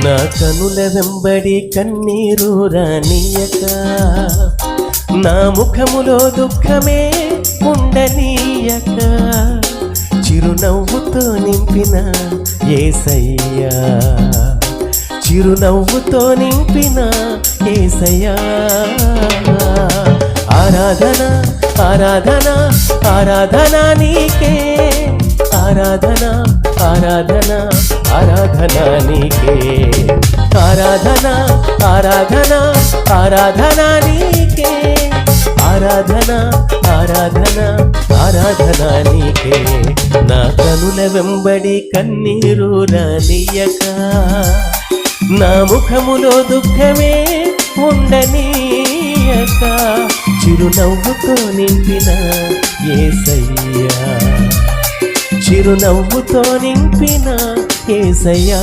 నా కనుల వెంబడి కన్నీరు రానియక, నా ముఖములో దుఃఖమే ఉండనీయక, చిరునవ్వుతో నింపిన యేసయ్యా, చిరునవ్వుతో నింపిన యేసయ్యా. ఆరాధన ఆరాధన ఆరాధన నీకే, ఆరాధన ఆరాధన ఆరాధన నీకే, ఆరాధన ఆరాధన ఆరాధన నీకే, ఆరాధన ఆరాధన ఆరాధన నీకే. నా కనుల వెంబడి కన్నీరు రానియక, నా ముఖములో దుఃఖమే ఉండనీయక, చిరునవ్వుతో నింపిన యేసయ్యా, చిరునవ్వుతో నింపిన యేసయ్యా.